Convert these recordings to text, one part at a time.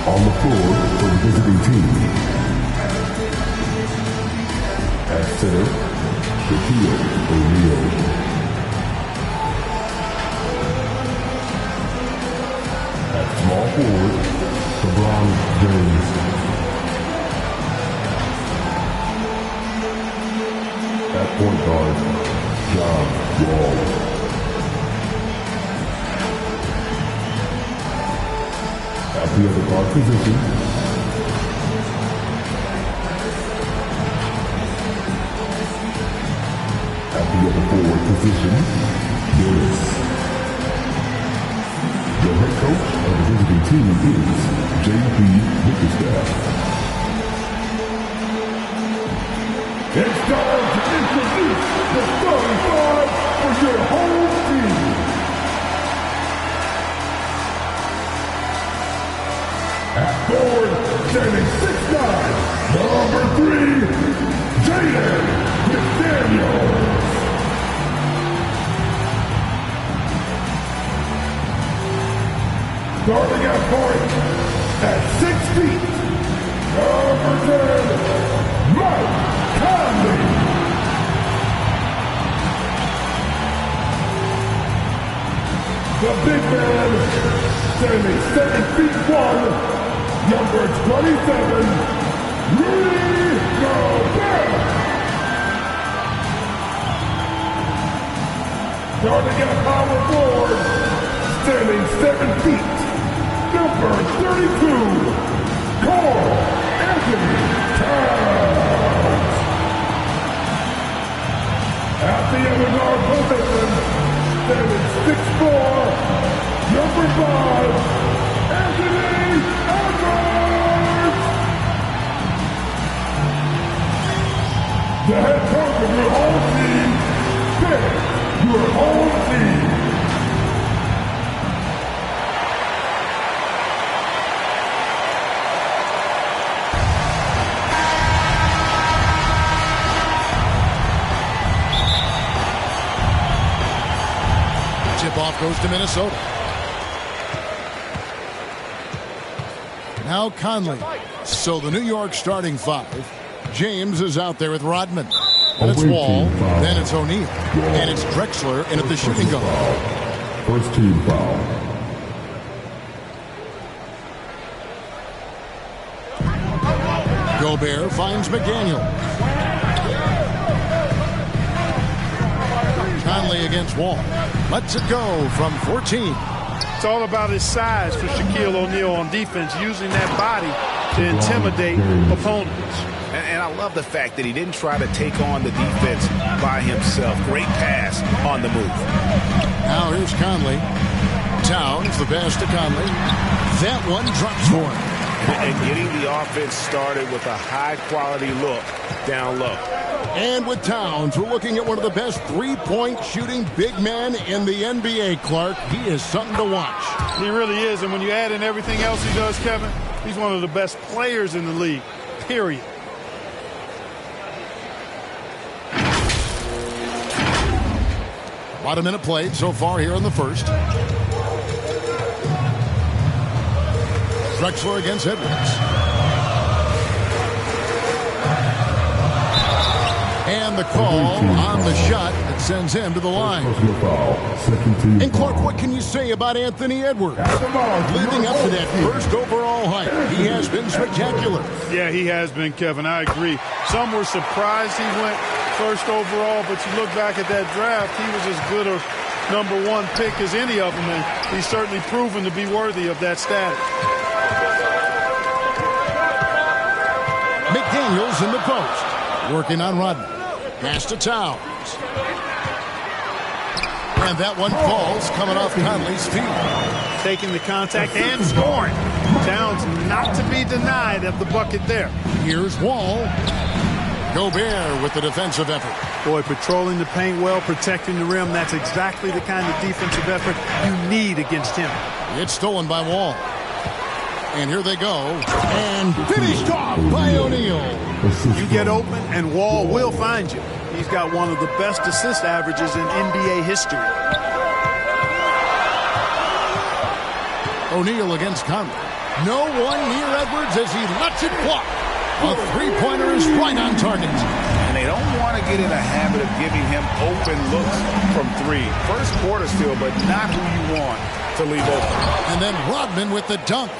On the floor for the visiting team. At center, Shaquille O'Neal. At small forward, LeBron James. At point guard, John Wall. At the other guard position, at the other forward position, Gillis. The head coach of the visiting team is J.B. Bickerstaff. It's time to introduce the starting five for your home team. At forward, standing 6'9", number 3, Jaden McDaniels. Starting at point, at 6 feet, number 10, Mike Conley. The big man, standing 7 feet 1, number 27, Rudy Gobert. Starting at power forward, standing 7 feet, number 32, Karl Anthony Towns. At the other guard position, standing 6'4", number 5, Anthony Edwards. The head coach of your home team, pick your home team. Tip-off goes to Minnesota. Now Conley. So the New York starting five. James is out there with Rodman. Then it's Wall. Then it's O'Neal. And it's Drexler in at the shooting guard. First team foul. Gobert finds McDaniel. Conley against Wall. Lets it go from 14. It's all about his size for Shaquille O'Neal on defense, using that body to intimidate opponents. And I love the fact that he didn't try to take on the defense by himself. Great pass on the move. Now here's Conley. Towns, the pass to Conley. That one drops for him. And getting the offense started with a high-quality look down low. And with Towns, we're looking at one of the best three-point shooting big men in the NBA, Clark. He is something to watch. He really is, and when you add in everything else he does, Kevin, he's one of the best players in the league, period. About a minute played so far here in the first. Drexler against Edwards. And the call on the shot that sends him to the line. And Clark, what can you say about Anthony Edwards? Living up to that first overall hype, he has been spectacular. Yeah, he has been, Kevin. I agree. Some were surprised he went first overall, but you look back at that draft, he was as good a #1 pick as any of them, and he's certainly proven to be worthy of that status. McDaniels in the post, working on Rodman. Pass to Towns. And that one falls, coming off Conley's feet. Taking the contact and scoring. Towns not to be denied of the bucket there. Here's Wall. Gobert with the defensive effort. Boy, patrolling the paint well, protecting the rim. That's exactly the kind of defensive effort you need against him. It's stolen by Wall. And here they go. And finished off by O'Neal. You get open, and Wall will find you. He's got one of the best assist averages in NBA history. O'Neal against Conley. No one near Edwards as he lets it fly. A three-pointer is right on target. And they don't want to get in a habit of giving him open looks from three. First quarter still, but not who you want to leave open. And then Rodman with the dunk.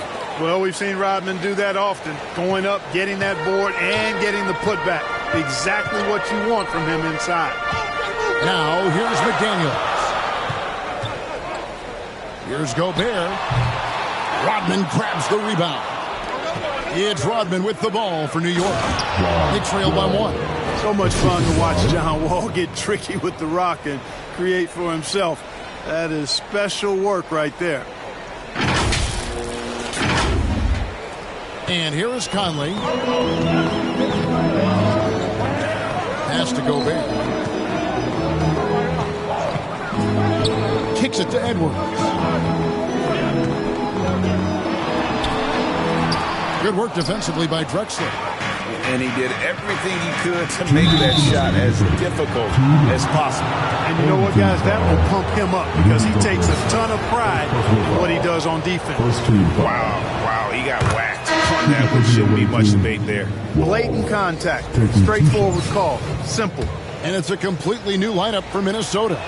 Well, we've seen Rodman do that often. Going up, getting that board, and getting the putback. Exactly what you want from him inside. Now, here's McDaniels. Here's Gobert. Rodman grabs the rebound. It's Rodman with the ball for New York. They trail by 1. So much fun to watch John Wall get tricky with the rock and create for himself. That is special work right there. And here is Conley. Pass to Gobert. Kicks it to Edwards. Good work defensively by Drexler. And he did everything he could to make that shot as difficult as possible. And you know what, guys? That will pump him up because he takes a ton of pride in what he does on defense. Wow, he got whacked on that one. Shouldn't be much debate there. Blatant contact. Straightforward call. Simple. And it's a completely new lineup for Minnesota.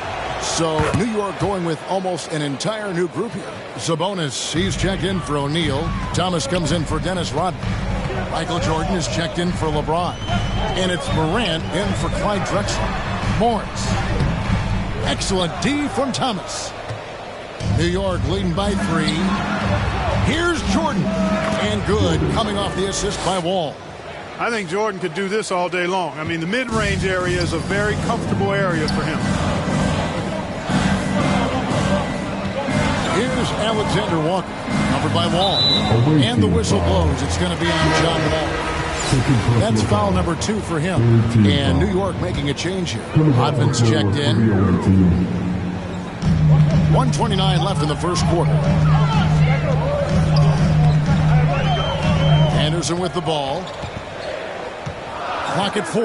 So New York going with almost an entire new group here. Sabonis, he's checked in for O'Neal. Thomas comes in for Dennis Rodman. Michael Jordan is checked in for LeBron. And it's Morant in for Clyde Drexler. Morris. Excellent D from Thomas. New York leading by 3. Here's Jordan. And good, coming off the assist by Wall. I think Jordan could do this all day long. I mean, the mid-range area is a very comfortable area for him. Here's Alexander Walker, covered by Wall. And the whistle blows. It's going to be on John Wall. That's foul number 2 for him. And New York making a change here. Rodman's checked in. 1:29 left in the first quarter. Anderson with the ball. Clock at 4.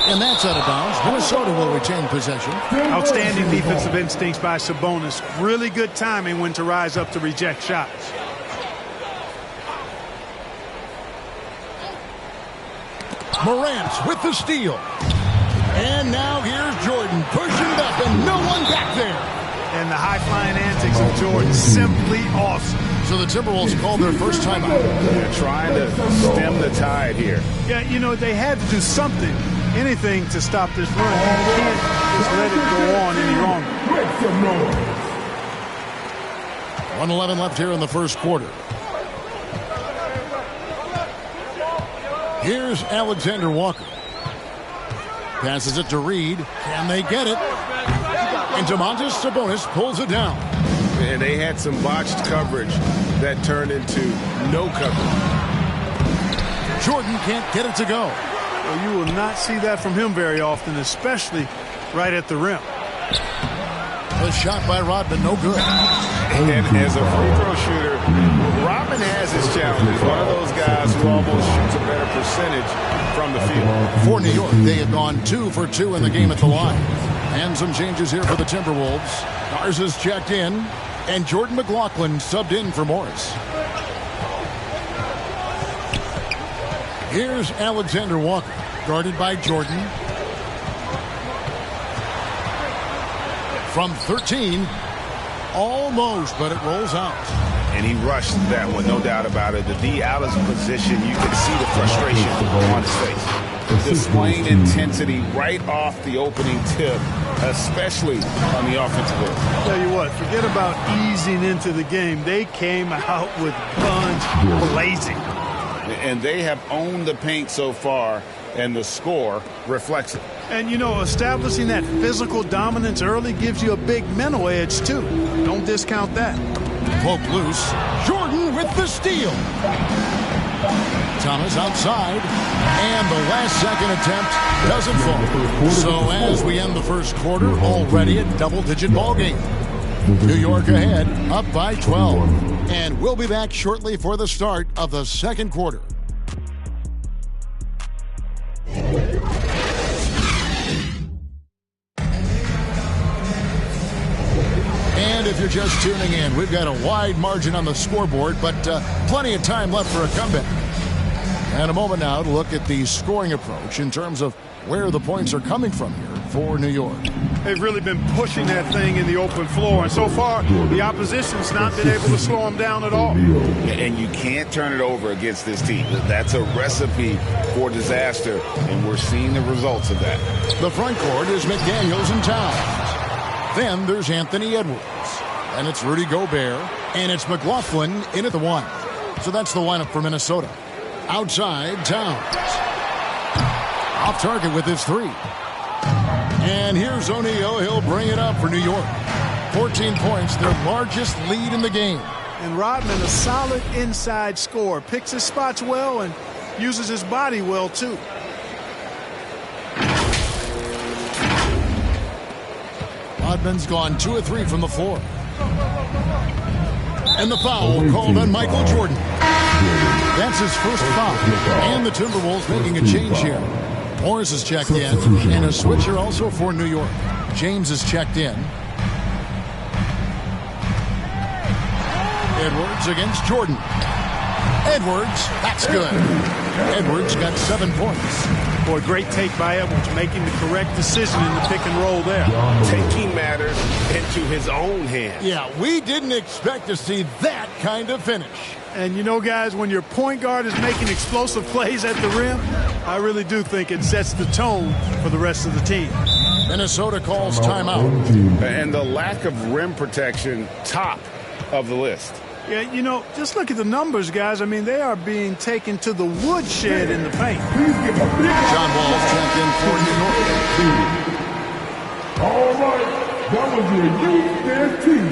And that's out of bounds. Minnesota will retain possession. Outstanding defensive instincts by Sabonis. Really good timing when to rise up to reject shots. Morant with the steal. And now here's Jordan pushing it up and no one back there. And the high-flying antics of Jordan, simply awesome. So the Timberwolves called their first timeout. They're trying to stem the tide here. Yeah, you know, they had to do something, anything to stop this run. You can't just let it go on any longer. 1:11 left here in the first quarter. Here's Alexander Walker. Passes it to Reed. Can they get it? And Domantas Sabonis pulls it down. And they had some botched coverage that turned into no coverage. Jordan can't get it to go. Well, you will not see that from him very often, especially right at the rim. A shot by Rodman, no good. And as a free throw shooter, Rodman has his challenges. One of those guys who almost shoots a better percentage from the field. For New York, they have gone 2 for 2 in the game at the line. And some changes here for the Timberwolves. Garza's checked in, and Jordan McLaughlin subbed in for Morris. Here's Alexander Walker, guarded by Jordan. From 13, almost, but it rolls out. And he rushed that one, no doubt about it. The D out of position, you can see the frustration on his face. Displaying intensity right off the opening tip, especially on the offensive end. Tell you what, forget about easing into the game. They came out with guns blazing. And they have owned the paint so far, and the score reflects it. And, you know, establishing that physical dominance early gives you a big mental edge, too. Don't discount that. Poke loose. Jordan with the steal. Thomas outside. And the last second attempt doesn't fall. So as we end the first quarter, already a double-digit ball game. New York ahead, up by 12. And we'll be back shortly for the start of the second quarter. And If you're just tuning in, we've got a wide margin on the scoreboard, but plenty of time left for a comeback. And a moment now to look at the scoring approach in terms of where the points are coming from here for New York. They've really been pushing that thing in the open floor, and so far the opposition's not been able to slow them down at all. And you can't turn it over against this team. That's a recipe for disaster, and we're seeing the results of that. The front court is McDaniels and Towns. Then there's Anthony Edwards. And it's Rudy Gobert. And it's McLaughlin in at the 1. So that's the lineup for Minnesota. Outside, Towns. Off target with his 3. And here's O'Neal. He'll bring it up for New York. 14 points, their largest lead in the game. And Rodman, a solid inside scorer. Picks his spots well and uses his body well, too. Rodman's gone 2 of 3 from the floor. And the foul called on Michael Jordan. That's his first foul. And the Timberwolves making a change here. Morris is checked in. And a switcher also for New York. James is checked in. Edwards against Jordan. Edwards, that's good. Edwards got 7 points. Boy, great take by Edwards, making the correct decision in the pick and roll there. Taking matters into his own hands. Yeah, we didn't expect to see that kind of finish. And you know, guys, when your point guard is making explosive plays at the rim, I really do think it sets the tone for the rest of the team. Minnesota calls timeout. And the lack of rim protection, top of the list. Yeah, you know, just look at the numbers, guys. I mean, they are being taken to the woodshed in the paint. John Wall's checked in for New York. All right, that was your youth their team.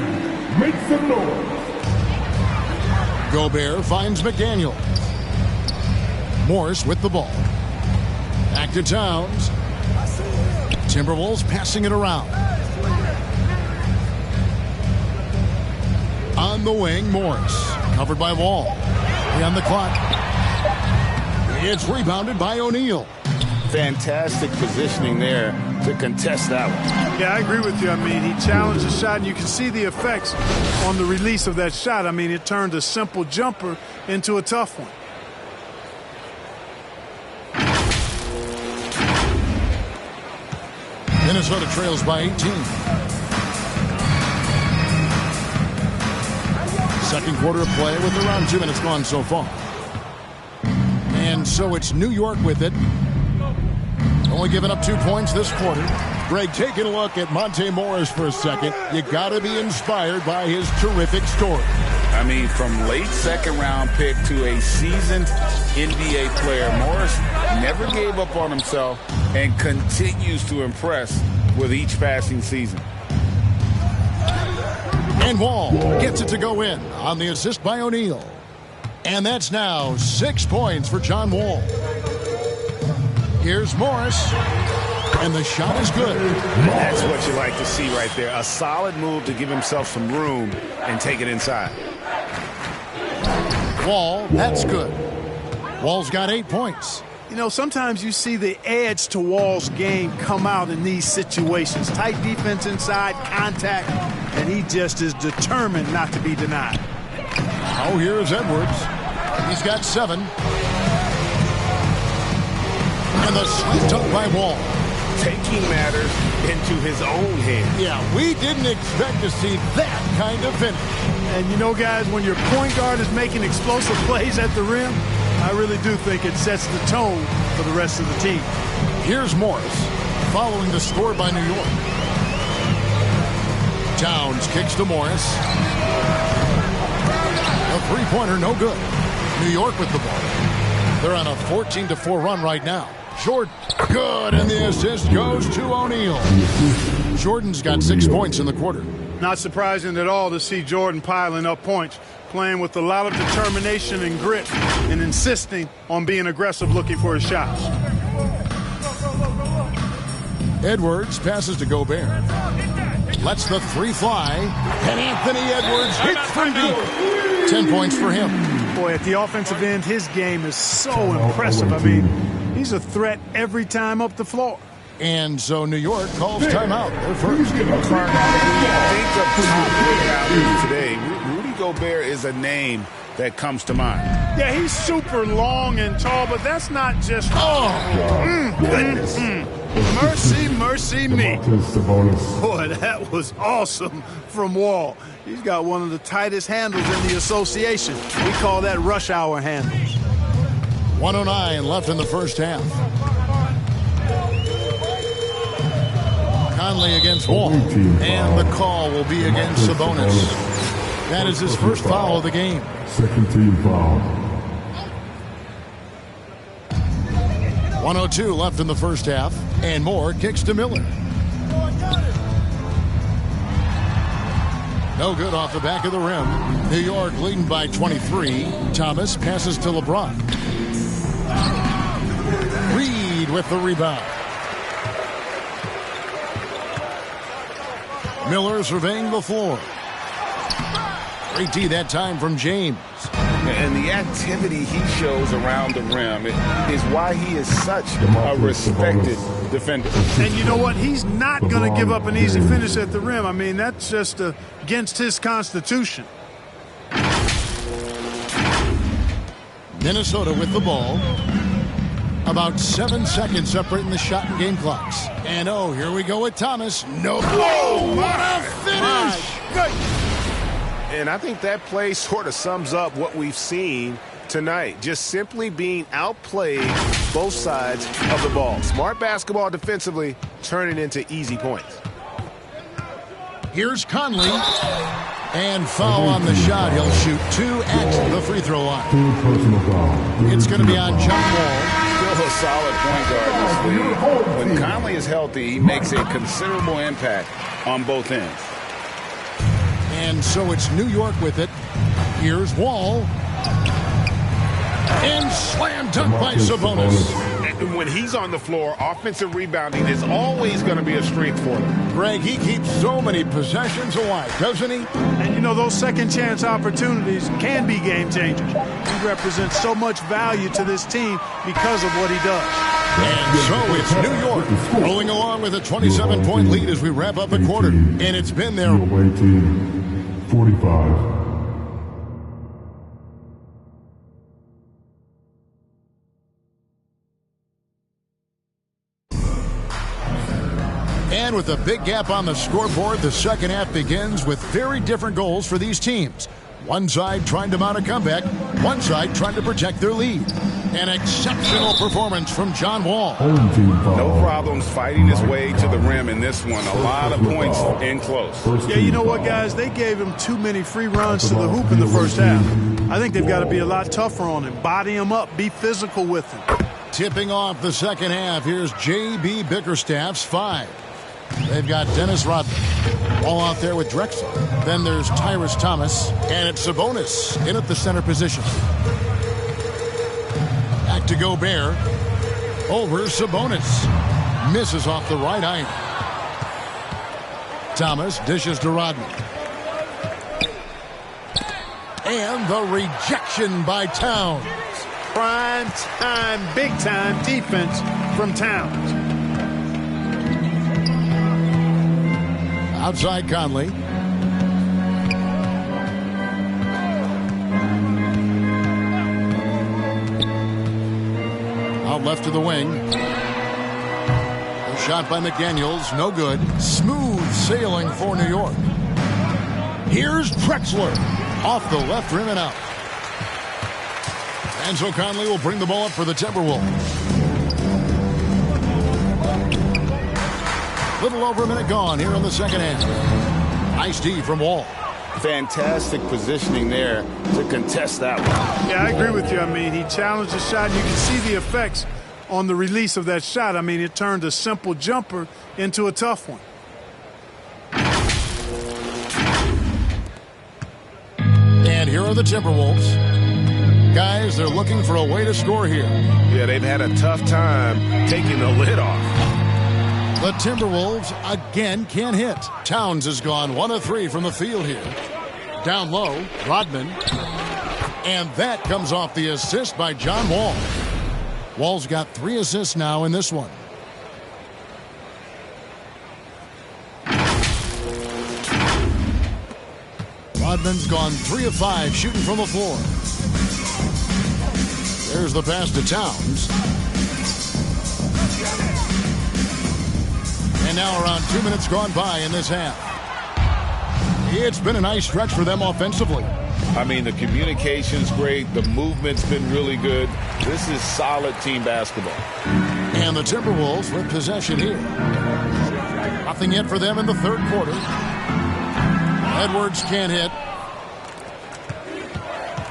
Make some noise. Gobert finds McDaniel. Morris with the ball. Back to Towns. Timberwolves passing it around. On the wing, Morris. Covered by Wall. On the clock. It's rebounded by O'Neal. Fantastic positioning there to contest that one. Yeah, I agree with you. I mean, he challenged the shot, and you can see the effects on the release of that shot. I mean, it turned a simple jumper into a tough one. Minnesota trails by 18. Second quarter of play with around 2 minutes gone so far. And so it's New York with it. Only giving up 2 points this quarter. Greg, taking a look at Monte Morris for a second. You got to be inspired by his terrific story. I mean, from late second-round pick to a seasoned NBA player, Morris never gave up on himself and continues to impress with each passing season. And Wall gets it to go in on the assist by O'Neal. And that's now 6 points for John Wall. Here's Morris. And the shot is good. That's what you like to see right there. A solid move to give himself some room and take it inside. Wall, that's good. Wall's got 8 points. You know, sometimes you see the edge to Wall's game come out in these situations. Tight defense inside, contact, and he just is determined not to be denied. Oh, here's Edwards. He's got 7. And the slice dunk by Wall. Taking matters into his own hands. Yeah, we didn't expect to see that kind of finish. And you know, guys, when your point guard is making explosive plays at the rim, I really do think it sets the tone for the rest of the team. Here's Morris, following the score by New York. Towns kicks to Morris. A three-pointer, no good. New York with the ball. They're on a 14-4 run right now. Jordan, good, and the assist goes to O'Neal. Jordan's got 6 points in the quarter. Not surprising at all to see Jordan piling up points, playing with a lot of determination and grit, and insisting on being aggressive looking for his shots. Edwards passes to Gobert. Lets the 3 fly, and Anthony Edwards hits from deep. 10 points for him. Boy, at the offensive end, his game is so impressive. I mean, he's a threat every time up the floor. And so New York calls timeout. They're first. Think of top Gobert is a name that comes to mind. Yeah, he's super long and tall, but that's not just... goodness. Mercy, mercy me. Boy, that was awesome from Wall. He's got one of the tightest handles in the association. We call that rush hour handles. 1:09 left in the first half. Conley against Wall. And the call will be against Sabonis. That is his first foul of the game. Second team foul. 1:02 left in the first half. And Moore kicks to Miller. No good off the back of the rim. New York leading by 23. Thomas passes to LeBron. Reed with the rebound. Miller surveying the floor. Great D that time from James. And the activity he shows around the rim is why he is such a respected defender. And you know what? He's not going to give up an easy finish at the rim. I mean, that's just against his constitution. Minnesota with the ball. About 7 seconds separating the shot and game clocks. And here we go with Thomas. No. Whoa, what a finish! And I think that play sort of sums up what we've seen tonight. Just simply being outplayed both sides of the ball. Smart basketball defensively, turning into easy points. Here's Conley. And foul on the shot. He'll shoot 2 at the free throw line. It's going to be on John Wall. Still a solid point guard in this league. When Conley is healthy, he makes a considerable impact on both ends. And so it's New York with it. Here's Wall. And slam dunk by Sabonis. And when he's on the floor, offensive rebounding is always going to be a strength for them. Greg, he keeps so many possessions alive, doesn't he? And you know, those second chance opportunities can be game changers. He represents so much value to this team because of what he does. And so it's New York rolling along with a 27-point lead as we wrap up a quarter. And it's been there. 45. And with a big gap on the scoreboard, the second half begins with very different goals for these teams. One side trying to mount a comeback, one side trying to protect their lead. An exceptional performance from John Wall. No problems fighting his way to the rim in this one. A lot of points in close. Yeah, you know what, guys? They gave him too many free runs to the hoop in the first half. I think they've got to be a lot tougher on him. Body him up. Be physical with him. Tipping off the second half, here's J.B. Bickerstaff's 5. They've got Dennis Rodman all out there with Drexler. Then there's Tyrese Thomas, and it's Sabonis in at the center position. Back to Gobert. Over Sabonis. Misses off the right iron. Thomas dishes to Rodman. And the rejection by Towns. Prime time, big time defense from Towns. Outside Conley. Out left to the wing. A shot by McDaniels, no good. Smooth sailing for New York. Here's Drexler. Off the left rim and out. And so Conley will bring the ball up for the Timberwolves. Little over a minute gone here in the second half. Nice D from Wall. Fantastic positioning there to contest that one. Yeah, I agree with you. I mean, he challenged the shot, and you can see the effects on the release of that shot. I mean, it turned a simple jumper into a tough one. And here are the Timberwolves. Guys, they're looking for a way to score here. Yeah, they've had a tough time taking the lid off. The Timberwolves again can't hit. Towns has gone 1 of 3 from the field here. Down low, Rodman. And that comes off the assist by John Wall. Wall's got 3 assists now in this one. Rodman's gone 3 of 5 shooting from the floor. There's the pass to Towns. And now around 2 minutes gone by in this half. It's been a nice stretch for them offensively. I mean, the communication's great. The movement's been really good. This is solid team basketball. And the Timberwolves with possession here. Nothing yet for them in the third quarter. Edwards can't hit.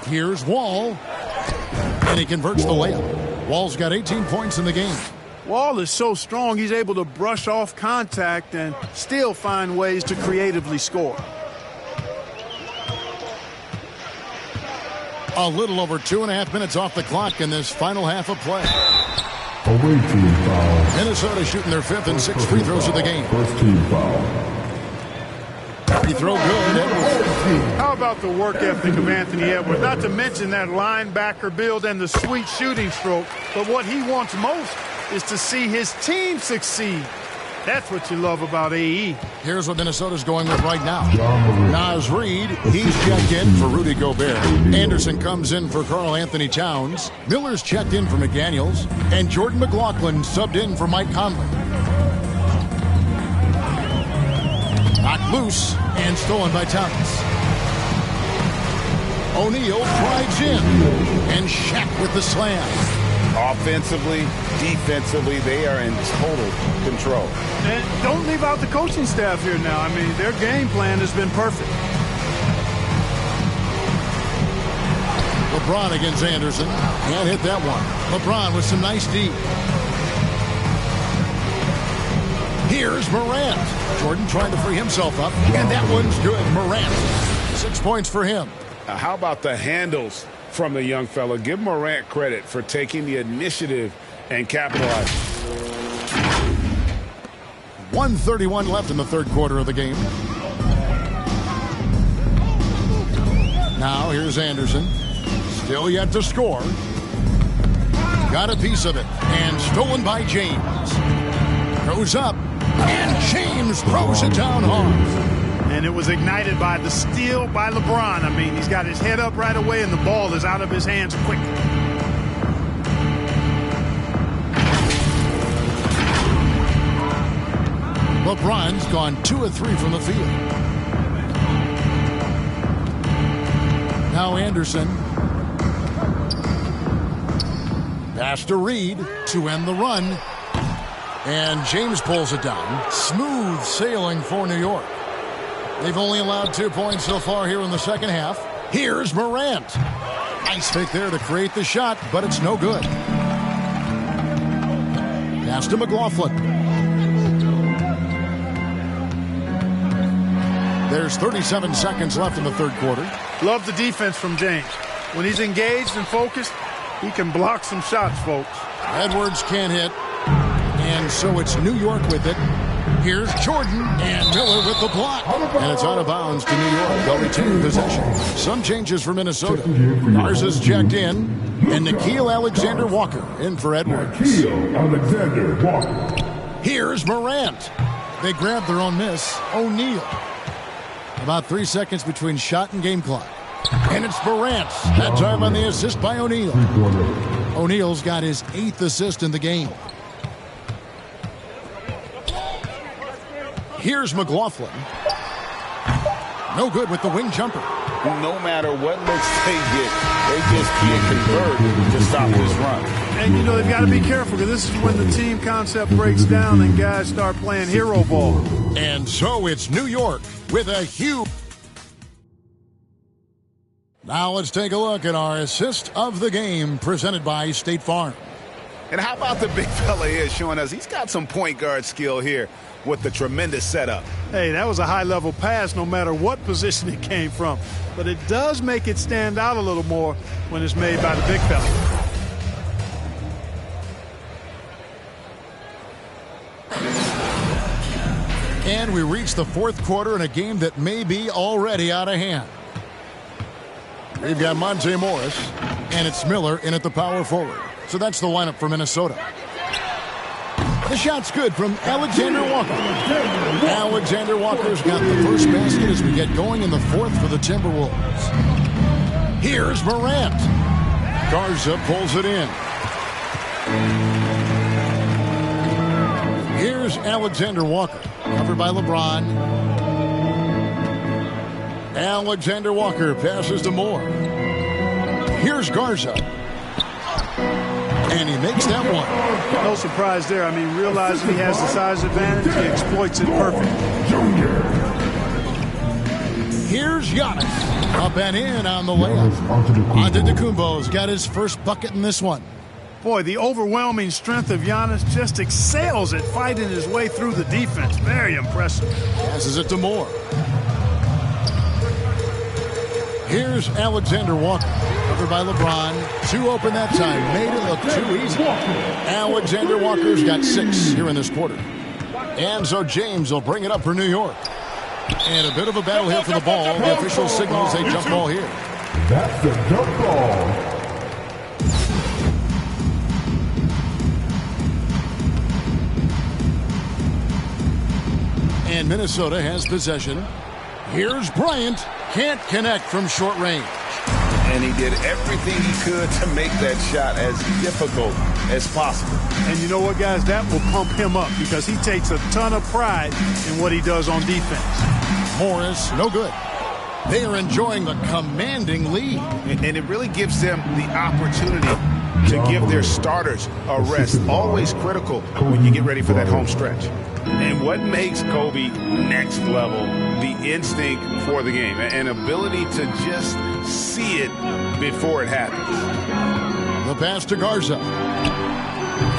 Here's Wall. And he converts the layup. Wall's got 18 points in the game. Wall is so strong, he's able to brush off contact and still find ways to creatively score. A little over 2.5 minutes off the clock in this final half of play. Away team foul. Minnesota shooting their 5th and 6th free throws of the game. First team foul. Free throw good. Edwards. How about the work ethic of Anthony Edwards? Not to mention that linebacker build and the sweet shooting stroke. But what he wants most is to see his team succeed. That's what you love about AE. Here's what Minnesota's going with right now. Naz Reid, he's checked in for Rudy Gobert. Anderson comes in for Karl Anthony Towns. Miller's checked in for McDaniels. And Jordan McLaughlin subbed in for Mike Conley. Knocked loose and stolen by Towns. O'Neal drives in. And Shaq with the slam. Offensively, defensively, they are in total control. And don't leave out the coaching staff here now. I mean, their game plan has been perfect. LeBron against Anderson. Can't hit that one. LeBron with some nice D. Here's Morant. Jordan trying to free himself up. And that one's good. Morant. 6 points for him. How about the handles from the young fella? Give Morant credit for taking the initiative and capitalizing. 1:31 left in the third quarter of the game. Now here's Anderson. Still yet to score. Got a piece of it. And stolen by James. Goes up. And James throws it down hard. And it was ignited by the steal by LeBron. I mean, he's got his head up right away, and the ball is out of his hands quickly. LeBron's gone 2 of 3 from the field. Now Anderson. Pass to Reid to end the run. And James pulls it down. Smooth sailing for New York. They've only allowed 2 points so far here in the second half. Here's Morant. Nice pick there to create the shot, but it's no good. Pass to McLaughlin. There's 37 seconds left in the third quarter. Love the defense from James. When he's engaged and focused, he can block some shots, folks. Edwards can't hit. And so it's New York with it. Here's Jordan and Miller with the block. And it's out of bounds to New York. They'll retain possession. Some changes for Minnesota. Garza's checked in. And Nickeil Alexander-Walker in for Edwards. Nickeil Alexander-Walker. Here's Morant. They grabbed their own miss. O'Neal. About 3 seconds between shot and game clock. And it's Morant. That time on the assist by O'Neal. O'Neal's got his 8th assist in the game. Here's McLaughlin. No good with the wing jumper. No matter what looks they get, they just can't convert to stop this run. And, you know, they've got to be careful because this is when the team concept breaks down and guys start playing hero ball. And so it's New York with a huge... Now let's take a look at our assist of the game presented by State Farm. And how about the big fella here showing us he's got some point guard skill here with the tremendous setup. Hey, that was a high-level pass no matter what position it came from. But it does make it stand out a little more when it's made by the big fella. And we reach the fourth quarter in a game that may be already out of hand. We've got Monte Morris, and it's Miller in at the power forward. So that's the lineup for Minnesota. The shot's good from Alexander Walker. Alexander Walker's got the first basket as we get going in the fourth for the Timberwolves. Here's Morant. Garza pulls it in. Here's Alexander Walker, covered by LeBron. Alexander Walker passes to Moore. Here's Garza. And he makes that one. No surprise there. I mean, realizing he has the size advantage, he exploits it perfect. Here's Giannis. Up and in on the layup. Antetokounmpo's got his first bucket in this one. Boy, the overwhelming strength of Giannis just excels at fighting his way through the defense. Very impressive. Passes it to Moore. Here's Alexander Walker, covered by LeBron. 2 open that time. Made it look too easy. Alexander Walker's got 6 here in this quarter. And so James will bring it up for New York. And a bit of a battle here for the ball. The official signals a jump ball here. That's the jump ball. And Minnesota has possession. Here's Bryant. Can't connect from short range. And he did everything he could to make that shot as difficult as possible. And you know what, guys? That will pump him up because he takes a ton of pride in what he does on defense. Morris, no good. They are enjoying the commanding lead. And it really gives them the opportunity to give their starters a rest. Always critical when you get ready for that home stretch. And what makes Kobe next level, the instinct for the game, an ability to just see it before it happens. The pass to Garza.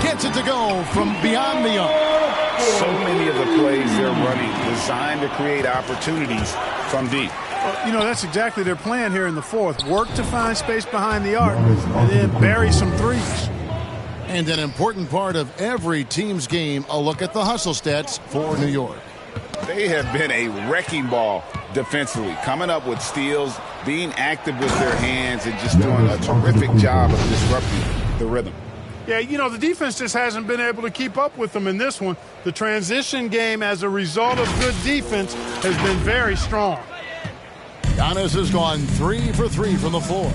Gets it to go from beyond the arc. So many of the plays they're running designed to create opportunities from deep. You know, that's exactly their plan here in the fourth. Work to find space behind the arc and then bury some threes. And an important part of every team's game, a look at the hustle stats for New York. They have been a wrecking ball defensively, coming up with steals, being active with their hands, and just doing a terrific job of disrupting the rhythm. Yeah, you know, the defense just hasn't been able to keep up with them in this one. The transition game, as a result of good defense, has been very strong. Giannis has gone 3 for 3 from the floor.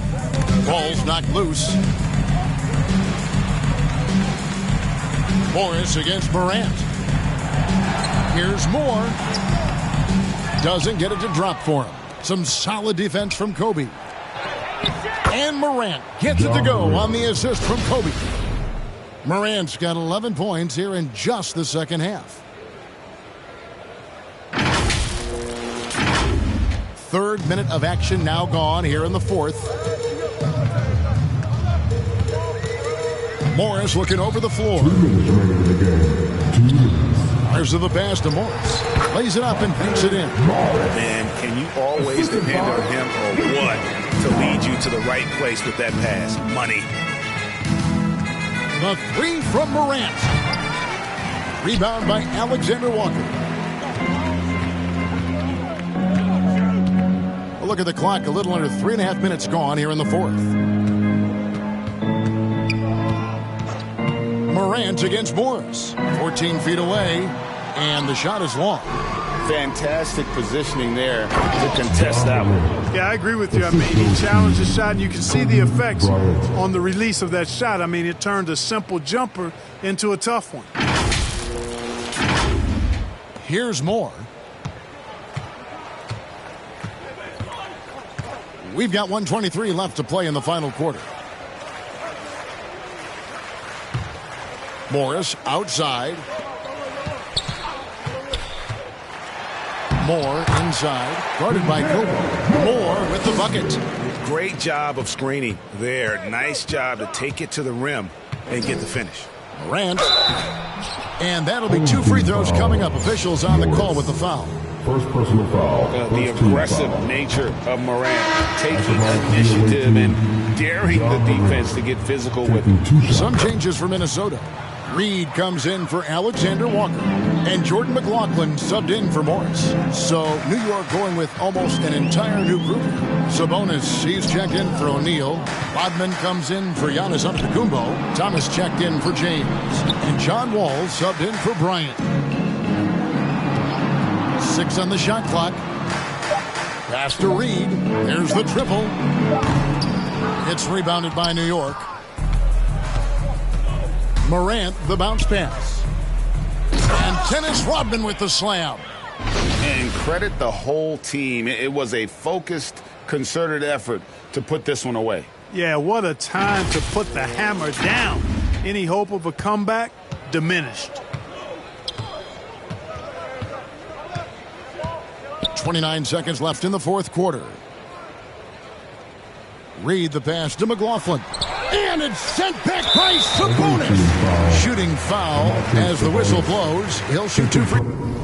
Ball's knocked loose. Morris against Morant. Here's Moore. Doesn't get it to drop for him. Some solid defense from Kobe. And Morant gets it to go on the assist from Kobe. Morant's got 11 points here in just the second half. Third minute of action now gone here in the fourth. Morris looking over the floor. 2 minutes remaining in the game. 2 minutes. There's the pass to Morris. Lays it up and banks it in. Man, can you always depend on him or what to lead you to the right place with that pass? Money. The 3 from Morant. Rebound by Alexander Walker. A look at the clock. A little under 3.5 minutes gone here in the fourth. Morant against Morris. 14 feet away, and the shot is long. Fantastic positioning there to contest that one. Yeah, I agree with you. I mean, he challenged the shot, and you can see the effects on the release of that shot. I mean, it turned a simple jumper into a tough one. Here's Moore. We've got 1:23 left to play in the final quarter. Morris outside. Moore inside. Guarded by Kobe. Moore with the bucket. Great job of screening there. Nice job to take it to the rim and get the finish. Morant. And that'll be 2 free throws coming up. Officials on the call with the foul. First personal foul. The aggressive nature of Morant, taking initiative and daring the defense to get physical with him. Some changes for Minnesota. Reed comes in for Alexander Walker. And Jordan McLaughlin subbed in for Morris. So New York going with almost an entire new group. Sabonis, he's checked in for O'Neal. Bodman comes in for Giannis Antetokounmpo. Thomas checked in for James. And John Wall subbed in for Bryant. 6 on the shot clock. Pass to Reed. There's the triple. It's rebounded by New York. Morant, the bounce pass. And Dennis Rodman with the slam. And credit the whole team. It was a focused, concerted effort to put this one away. Yeah, what a time to put the hammer down. Any hope of a comeback diminished. 29 seconds left in the fourth quarter. Reed the pass to McLaughlin. And it's sent back by Sabonis. Shooting foul as the whistle blows. He'll shoot 2 free.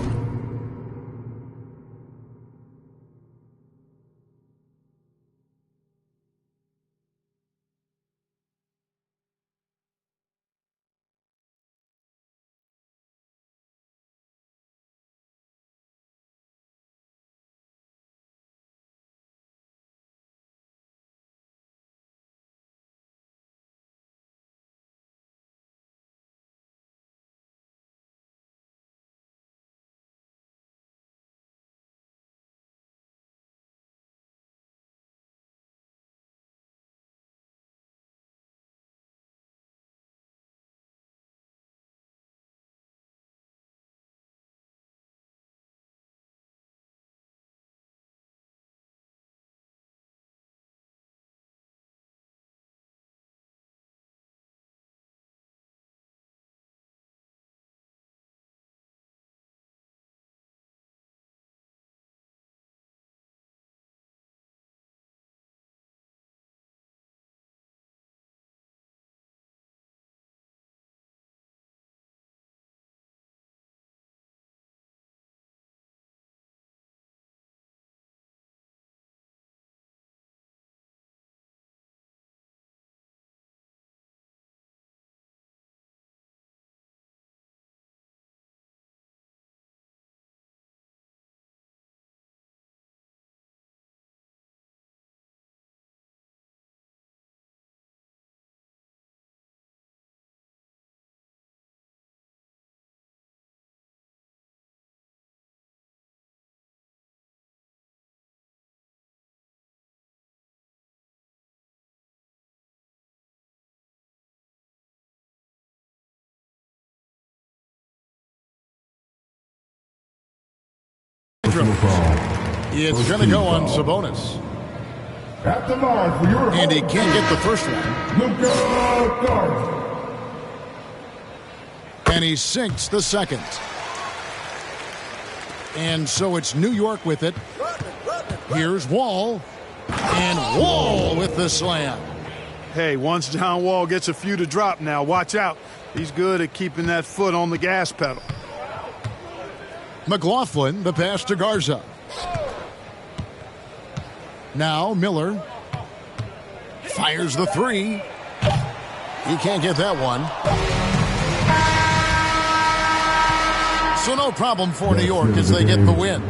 It's going to go on Sabonis. At the line for your And he can't get the first one. Luka Garza. And he sinks the second. And so it's New York with it. Here's Wall. And Wall with the slam. Hey, once John Wall gets a few to drop now, watch out. He's good at keeping that foot on the gas pedal. McLaughlin, the pass to Garza. Now Miller fires the three. He can't get that one. So no problem for New York as they get the win.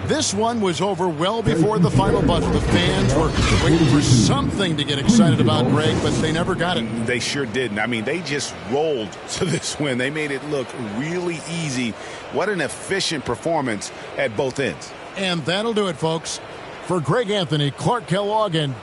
This one was over well before the final buzzer. The fans were waiting for something to get excited about, Greg, but they never got it. They sure didn't. I mean, they just rolled to this win. They made it look really easy. What an efficient performance at both ends. And that'll do it, folks. For Greg Anthony, Clark Kellogg, and